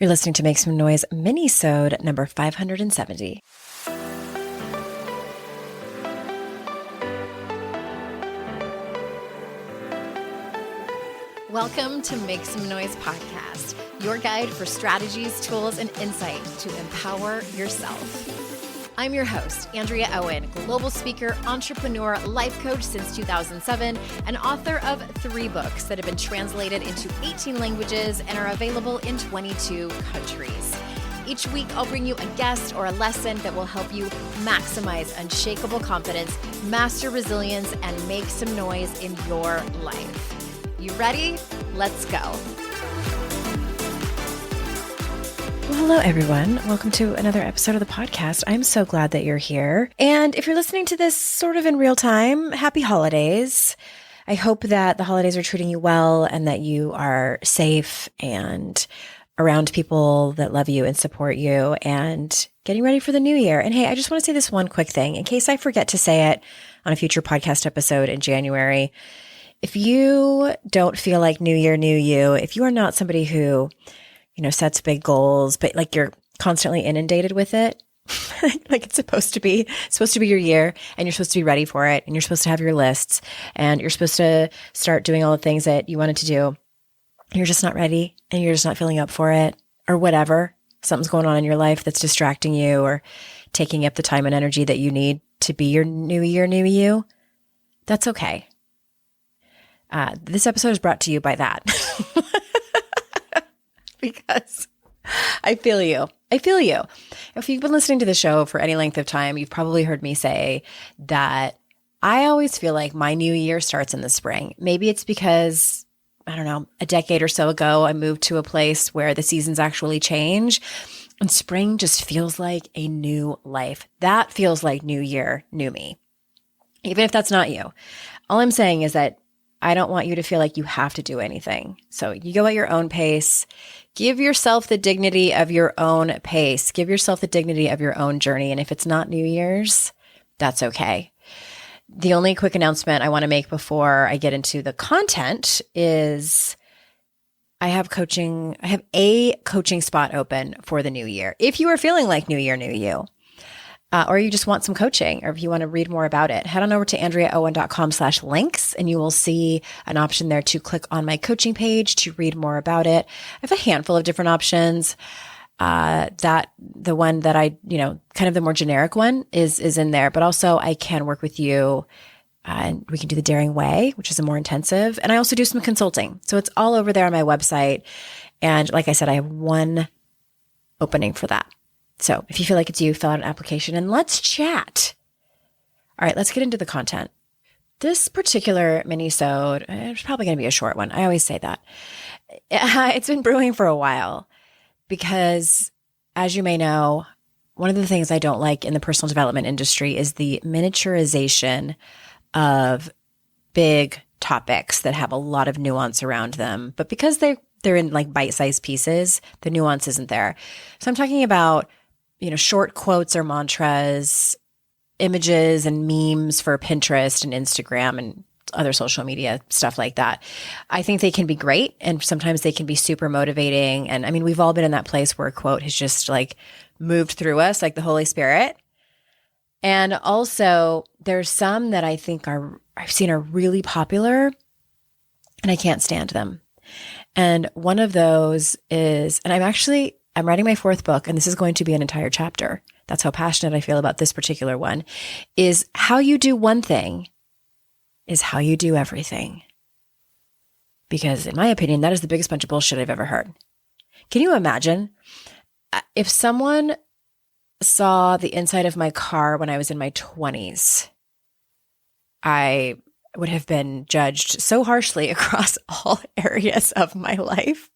You're listening to Make Some Noise Minisode number 570. Welcome to Make Some Noise podcast, your guide for strategies, tools, and insight to empower yourself. I'm your host, Andrea Owen, global speaker, entrepreneur, life coach since 2007, and author of 3 books that have been translated into 18 languages and are available in 22 countries. Each week, I'll bring you a guest or a lesson that will help you maximize unshakable confidence, master resilience, and make some noise in your life. You ready? Let's go. Well, hello, everyone. Welcome to another episode of the podcast. I'm so glad that you're here. And if you're listening to this sort of in real time, happy holidays. I hope that the holidays are treating you well and that you are safe and around people that love you and support you and getting ready for the new year. And hey, I just want to say this one quick thing in case I forget to say it on a future podcast episode in January. If you don't feel like new year, new you, if you are not somebody who, sets big goals, but like you're constantly inundated with it, like it's supposed to be your year and you're supposed to be ready for it and you're supposed to have your lists and you're supposed to start doing all the things that you wanted to do. You're just not ready and you're just not feeling up for it or whatever. Something's going on in your life that's distracting you or taking up the time and energy that you need to be your new year, new you. That's okay. This episode is brought to you by that because I feel you. If you've been listening to the show for any length of time, you've probably heard me say that I always feel like my new year starts in the spring. Maybe it's because, I don't know, a decade or so ago, I moved to a place where the seasons actually change and spring just feels like a new life. That feels like new year, new me. Even if that's not you. All I'm saying is that I don't want you to feel like you have to do anything. So you go at your own pace. Give yourself the dignity of your own pace. Give yourself the dignity of your own journey. And if it's not New Year's, that's okay. The only quick announcement I want to make before I get into the content is I have a coaching spot open for the new year. If you are feeling like new year, new you, or you just want some coaching, or if you want to read more about it, head on over to andreaowen.com/links and you will see an option there to click on my coaching page to read more about it. I have a handful of different options. That the one that I, kind of the more generic one is in there, but also I can work with you and we can do the Daring Way, which is a more intensive. And I also do some consulting. So it's all over there on my website. And like I said, I have one opening for that. So if you feel like it's you, fill out an application and let's chat. All right, let's get into the content. This particular minisode, it's probably going to be a short one. I always say that. It's been brewing for a while because, as you may know, one of the things I don't like in the personal development industry is the miniaturization of big topics that have a lot of nuance around them. But because they're in like bite-sized pieces, the nuance isn't there. So I'm talking about short quotes or mantras, images and memes for Pinterest and Instagram and other social media, stuff like that. I think they can be great. And sometimes they can be super motivating. And I mean, we've all been in that place where a quote has just like moved through us like the Holy Spirit. And also there's some that I think I've seen are really popular and I can't stand them. And one of those is, and I'm writing my 4th book, and this is going to be an entire chapter. That's how passionate I feel about this particular one, is how you do one thing is how you do everything. Because in my opinion, that is the biggest bunch of bullshit I've ever heard. Can you imagine if someone saw the inside of my car when I was in my 20s, I would have been judged so harshly across all areas of my life.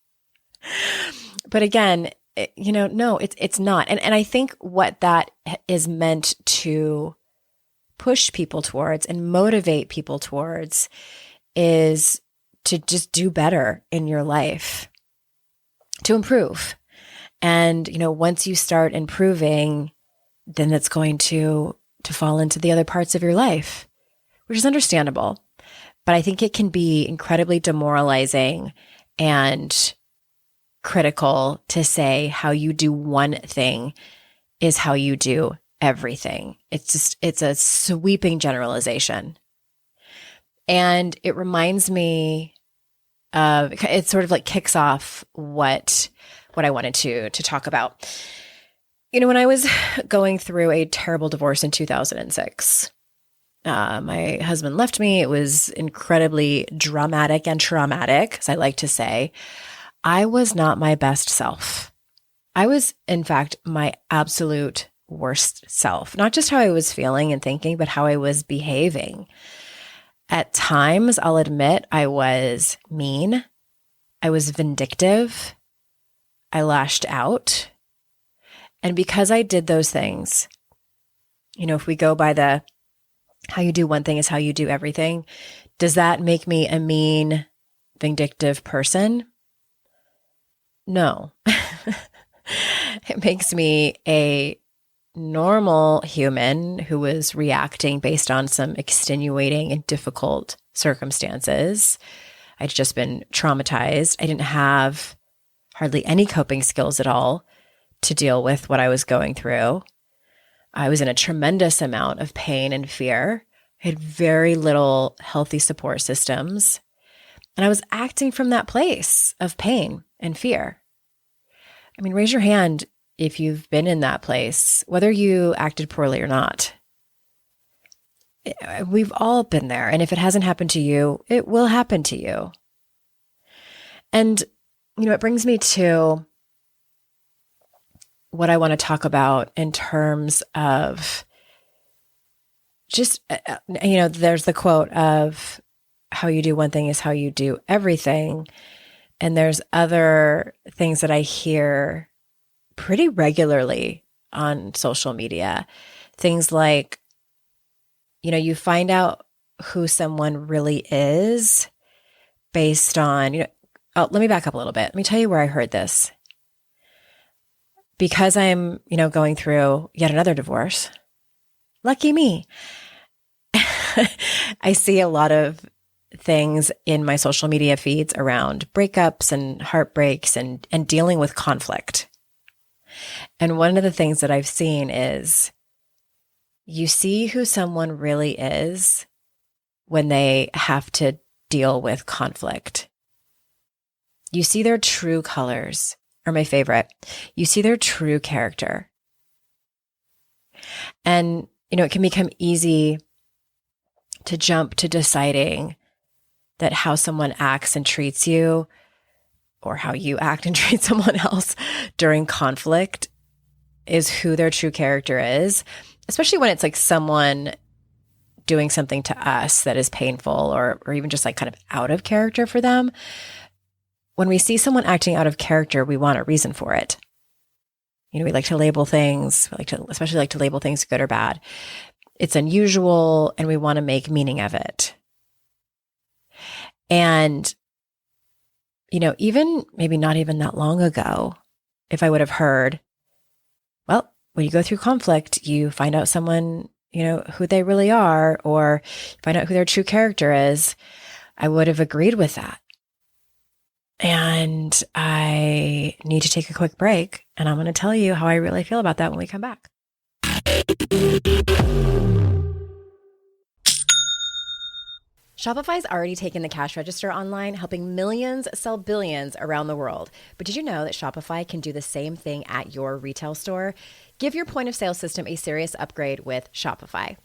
But again, no, it's not. And I think what that is meant to push people towards and motivate people towards is to just do better in your life, to improve. And, once you start improving, then that's going to fall into the other parts of your life, which is understandable. But I think it can be incredibly demoralizing and critical to say how you do one thing is how you do everything. It's a sweeping generalization. And it reminds me of, it sort of like kicks off what I wanted to talk about. When I was going through a terrible divorce in 2006, my husband left me. It was incredibly dramatic and traumatic, as I like to say. I was not my best self. I was, in fact, my absolute worst self. Not just how I was feeling and thinking, but how I was behaving. At times, I'll admit, I was mean. I was vindictive. I lashed out. And because I did those things, if we go by the how you do one thing is how you do everything, does that make me a mean, vindictive person? No. It makes me a normal human who was reacting based on some extenuating and difficult circumstances. I'd just been traumatized. I didn't have hardly any coping skills at all to deal with what I was going through. I was in a tremendous amount of pain and fear. I had very little healthy support systems. And I was acting from that place of pain and fear. I mean, raise your hand if you've been in that place, whether you acted poorly or not. We've all been there. And if it hasn't happened to you, it will happen to you. And, it brings me to what I want to talk about in terms of just, there's the quote of how you do one thing is how you do everything. And there's other things that I hear pretty regularly on social media. Things like, you find out who someone really is based on, let me back up a little bit. Let me tell you where I heard this. Because I'm, going through yet another divorce. Lucky me. I see a lot of things in my social media feeds around breakups and heartbreaks and dealing with conflict. And one of the things that I've seen is you see who someone really is when they have to deal with conflict. You see their true colors, or my favorite, you see their true character. And, it can become easy to jump to deciding that how someone acts and treats you, or how you act and treat someone else during conflict, is who their true character is, especially when it's like someone doing something to us that is painful or even just like kind of out of character for them. When we see someone acting out of character, we want a reason for it. We like to label things, especially like to label things good or bad. It's unusual and we want to make meaning of it. And, even maybe not even that long ago, if I would have heard, well, when you go through conflict, you find out someone, who they really are, or find out who their true character is, I would have agreed with that. And I need to take a quick break, and I'm going to tell you how I really feel about that when we come back. Shopify's already taken the cash register online, helping millions sell billions around the world. But did you know that Shopify can do the same thing at your retail store? Give your point of sale system a serious upgrade with Shopify.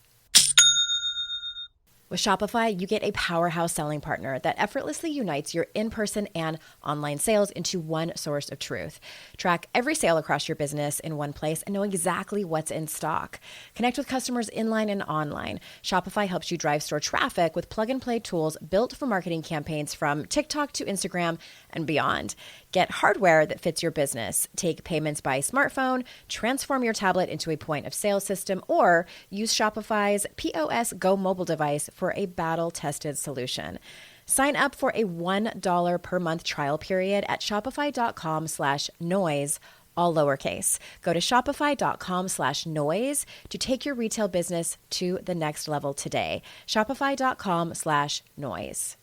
With Shopify, you get a powerhouse selling partner that effortlessly unites your in-person and online sales into one source of truth. Track every sale across your business in one place and know exactly what's in stock. Connect with customers inline and online. Shopify helps you drive store traffic with plug-and-play tools built for marketing campaigns from TikTok to Instagram and beyond. Get hardware that fits your business. Take payments by smartphone, transform your tablet into a point of sale system, or use Shopify's POS Go mobile device for a battle-tested solution. Sign up for a $1 per month trial period at shopify.com/noise, all lowercase. Go to shopify.com/noise to take your retail business to the next level today. Shopify.com/noise.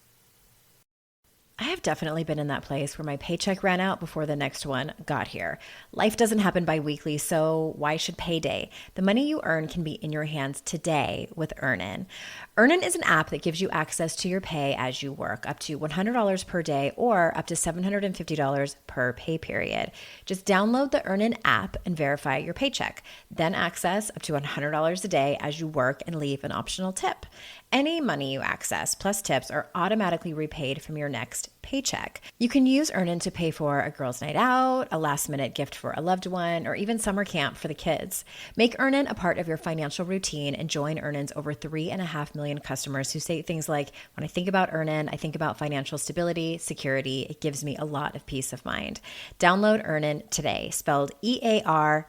I have definitely been in that place where my paycheck ran out before the next one got here. Life doesn't happen bi-weekly, so why should payday? The money you earn can be in your hands today with Earnin. Earnin is an app that gives you access to your pay as you work, up to $100 per day or up to $750 per pay period. Just download the Earnin app and verify your paycheck. Then access up to $100 a day as you work and leave an optional tip. Any money you access plus tips are automatically repaid from your next paycheck. You can use Earnin to pay for a girls' night out, a last-minute gift for a loved one, or even summer camp for the kids. Make Earnin a part of your financial routine and join Earnin's over 3.5 million customers who say things like, when I think about Earnin, I think about financial stability, security. It gives me a lot of peace of mind. Download Earnin today, spelled EARNIN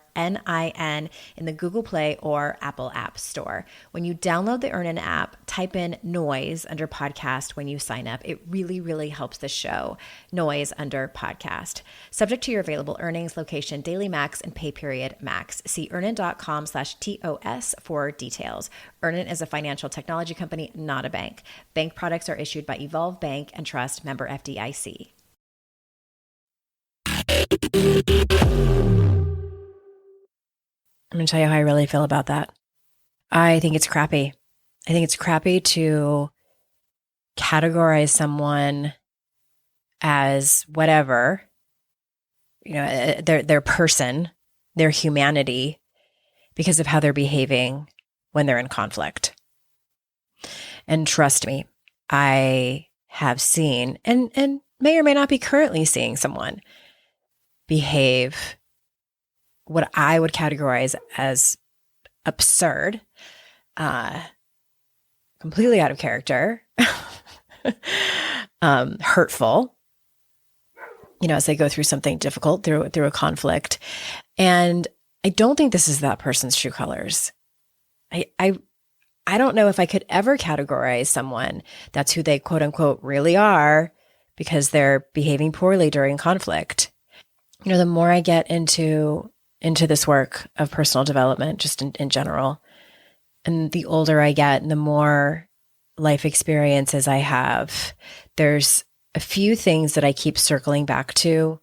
in the Google Play or Apple App Store. When you download the Earnin app, type in noise under podcast when you sign up. It really, really helps the show. Noise under podcast. Subject to your available earnings, location, daily max, and pay period max. See earnin.com/TOS for details. Earnin is a financial technology company, not a bank. Bank products are issued by Evolve Bank and Trust, member FDIC. I'm going to tell you how I really feel about that. I think it's crappy. I think it's crappy to categorize someone as whatever, their person, their humanity, because of how they're behaving when they're in conflict. And trust me, I have seen and may or may not be currently seeing someone behave what I would categorize as absurd, completely out of character, hurtful, as they go through something difficult, through a conflict. And I don't think this is that person's true colors. I don't know if I could ever categorize someone that's who they quote unquote really are because they're behaving poorly during conflict. The more I get into this work of personal development, just in general, and the older I get and the more life experiences I have, there's a few things that I keep circling back to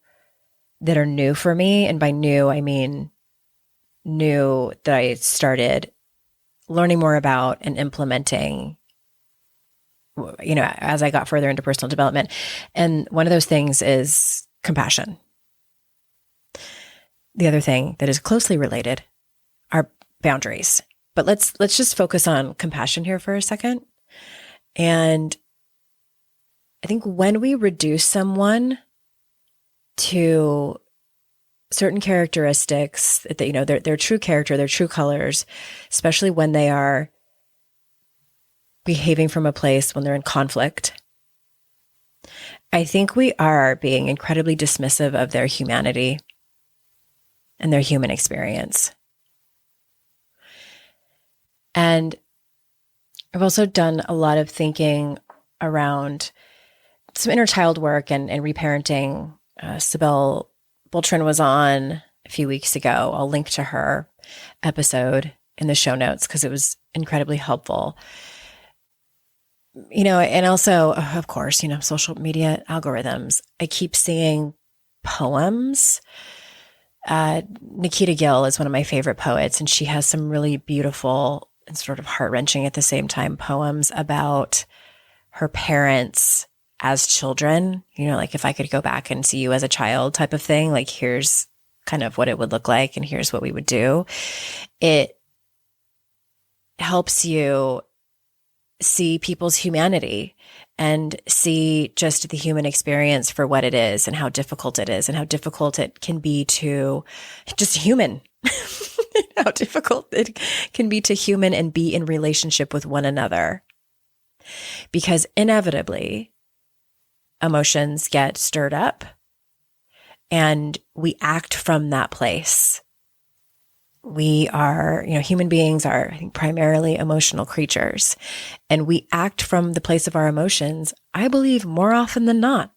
that are new for me. And by new, I mean new that I started learning more about and implementing, as I got further into personal development. And one of those things is compassion. The other thing that is closely related are boundaries. But let's just focus on compassion here for a second. And I think when we reduce someone to certain characteristics, that their true character, their true colors, especially when they are behaving from a place when they're in conflict, I think we are being incredibly dismissive of their humanity and their human experience. And I've also done a lot of thinking around some inner child work and reparenting. Sibel Boltrin was on a few weeks ago. I'll link to her episode in the show notes because it was incredibly helpful. And also, of course, social media algorithms. I keep seeing poems. Nikita Gill is one of my favorite poets, and she has some really beautiful and sort of heart-wrenching at the same time poems about her parents as children, like if I could go back and see you as a child type of thing, like here's kind of what it would look like and here's what we would do. It helps you see people's humanity and see just the human experience for what it is and how difficult it is and how difficult it can be to just human, how difficult it can be to human and be in relationship with one another. Because inevitably, emotions get stirred up and we act from that place. We are, human beings are, I think, primarily emotional creatures, and we act from the place of our emotions, I believe, more often than not,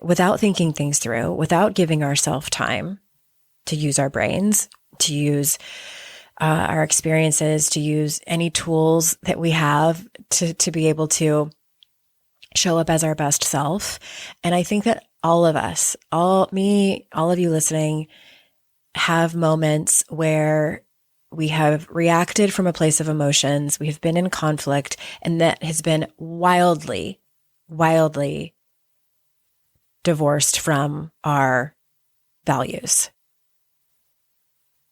without thinking things through, without giving ourselves time to use our brains, to use our experiences, to use any tools that we have to be able to show up as our best self. And I think that all of us, all of you listening, have moments where we have reacted from a place of emotions. We have been in conflict, and that has been wildly, wildly divorced from our values.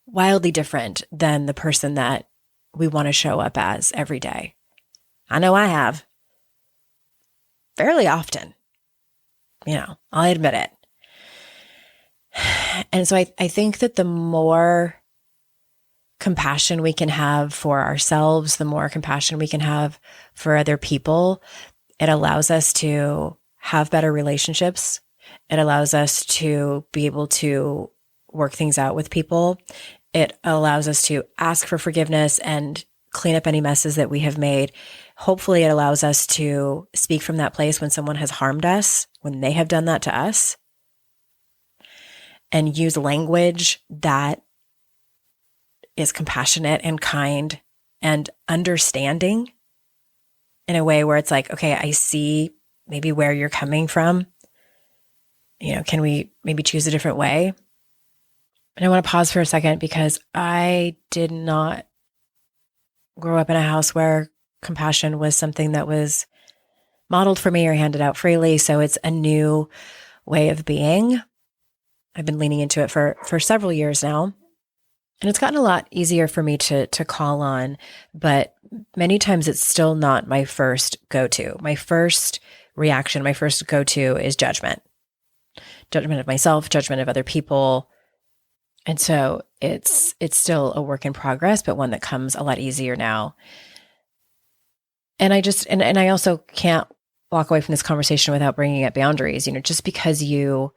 Wildly different than the person that we want to show up as every day. I know I have. Fairly often. I'll admit it. And so I think that the more compassion we can have for ourselves, the more compassion we can have for other people, it allows us to have better relationships. It allows us to be able to work things out with people. It allows us to ask for forgiveness and clean up any messes that we have made. Hopefully, it allows us to speak from that place when someone has harmed us, when they have done that to us, and use language that is compassionate and kind and understanding in a way where it's like, okay, I see maybe where you're coming from. Can we maybe choose a different way? And I want to pause for a second because I did not grow up in a house where compassion was something that was modeled for me or handed out freely. So it's a new way of being. I've been leaning into it for several years now. And it's gotten a lot easier for me to call on, but many times it's still not my first go-to. My first reaction, my first go-to is judgment. Judgment of myself, judgment of other people. And so it's still a work in progress, but one that comes a lot easier now. And I also can't walk away from this conversation without bringing up boundaries. Just because you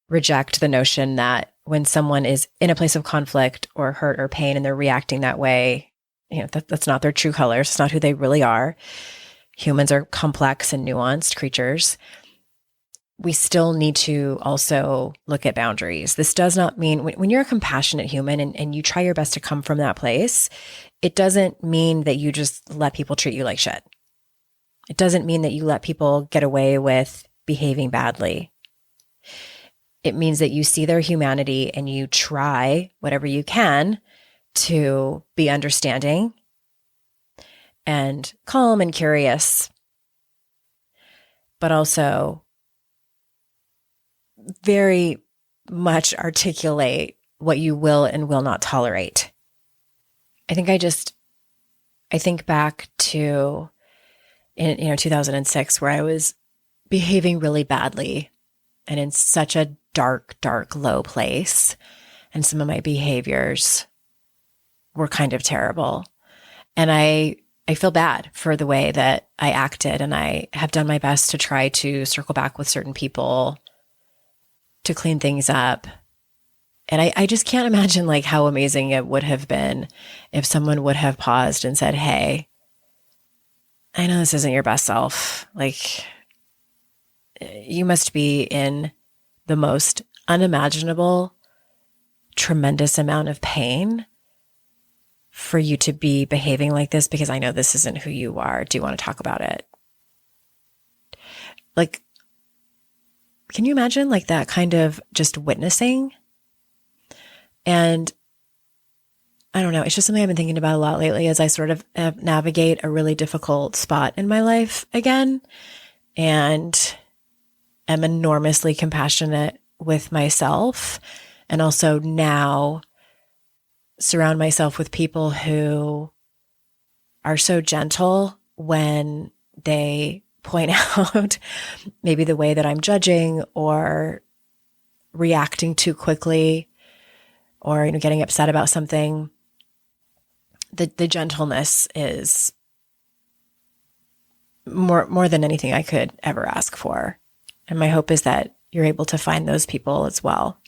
reject the notion that when someone is in a place of conflict or hurt or pain and they're reacting that way, that's not their true colors. It's not who they really are. Humans are complex and nuanced creatures. We still need to also look at boundaries. This does not mean when you're a compassionate human and you try your best to come from that place, it doesn't mean that you just let people treat you like shit. It doesn't mean that you let people get away with behaving badly. It means that you see their humanity and you try whatever you can to be understanding and calm and curious, but also very much articulate what you will and will not tolerate. I think back to in 2006 where I was behaving really badly and in such a dark, low place. And some of my behaviors were kind of terrible. And I feel bad for the way that I acted. And I have done my best to try to circle back with certain people to clean things up. And I just can't imagine how amazing it would have been if someone would have paused and said, hey, I know this isn't your best self. You must be in the most unimaginable, tremendous amount of pain for you to be behaving like this, because I know this isn't who you are. Do you want to talk about it? Can you imagine that kind of just witnessing? And I don't know, it's just something I've been thinking about a lot lately as I sort of navigate a really difficult spot in my life again, and am enormously compassionate with myself, and also now surround myself with people who are so gentle when they point out maybe the way that I'm judging or reacting too quickly or getting upset about something. The gentleness is more than anything I could ever ask for. And my hope is that you're able to find those people as well.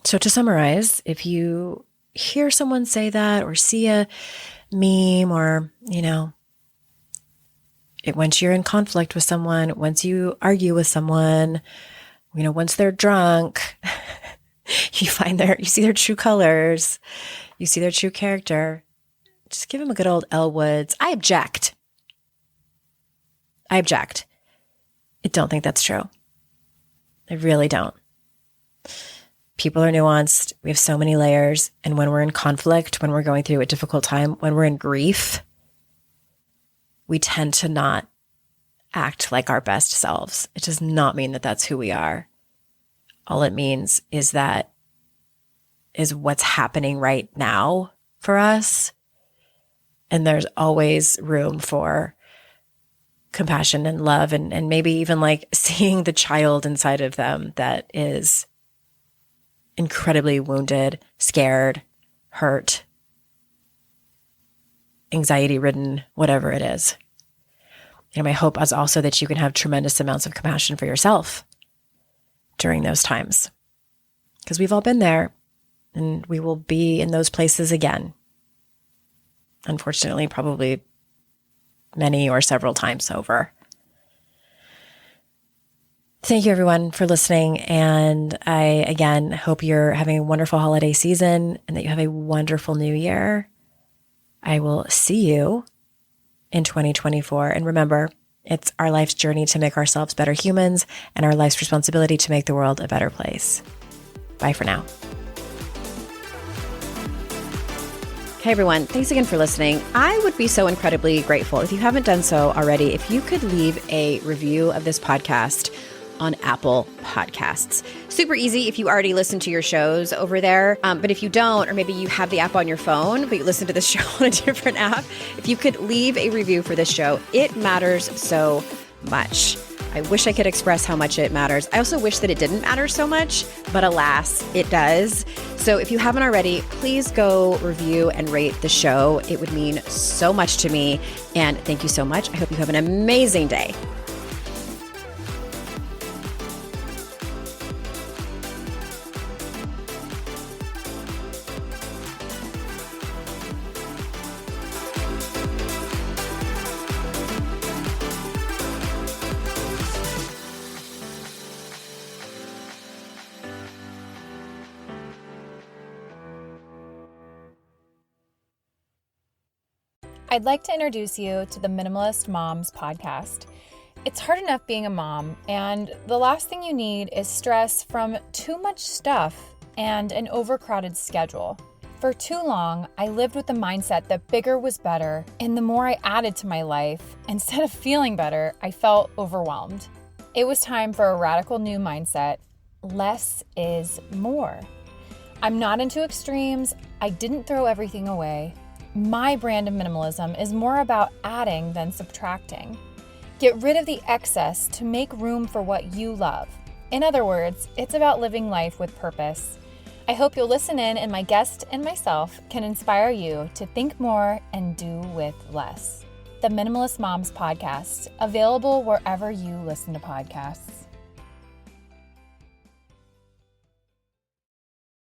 So to summarize, if you hear someone say that or see a meme or, once you're in conflict with someone, once you argue with someone, once they're drunk, you see their true colors, you see their true character, just give them a good old Elle Woods. I object. I object. I don't think that's true. I really don't. People are nuanced. We have so many layers. And when we're in conflict, when we're going through a difficult time, when we're in grief, we tend to not act like our best selves. It does not mean that that's who we are. All it means is that is what's happening right now for us. And there's always room for compassion and love and maybe even like seeing the child inside of them that is incredibly wounded, scared, hurt, anxiety-ridden, whatever it is. My hope is also that you can have tremendous amounts of compassion for yourself during those times. Because we've all been there and we will be in those places again. Unfortunately, probably many or several times over. Thank you everyone for listening. And I, again, hope you're having a wonderful holiday season and that you have a wonderful new year. I will see you in 2024. And remember, it's our life's journey to make ourselves better humans and our life's responsibility to make the world a better place. Bye for now. Hey everyone, thanks again for listening. I would be so incredibly grateful if you haven't done so already, if you could leave a review of this podcast on Apple Podcasts. Super easy if you already listen to your shows over there. But if you don't, or maybe you have the app on your phone, but you listen to the show on a different app, if you could leave a review for this show, it matters so much. I wish I could express how much it matters. I also wish that it didn't matter so much, but alas, it does. So if you haven't already, please go review and rate the show. It would mean so much to me. And thank you so much. I hope you have an amazing day. I'd like to introduce you to the Minimalist Moms podcast. It's hard enough being a mom, and the last thing you need is stress from too much stuff and an overcrowded schedule. For too long, I lived with the mindset that bigger was better, and the more I added to my life, instead of feeling better, I felt overwhelmed. It was time for a radical new mindset. Less is more. I'm not into extremes. I didn't throw everything away. My brand of minimalism is more about adding than subtracting. Get rid of the excess to make room for what you love. In other words, it's about living life with purpose. I hope you'll listen in and my guest and myself can inspire you to think more and do with less. The Minimalist Moms podcast, available wherever you listen to podcasts.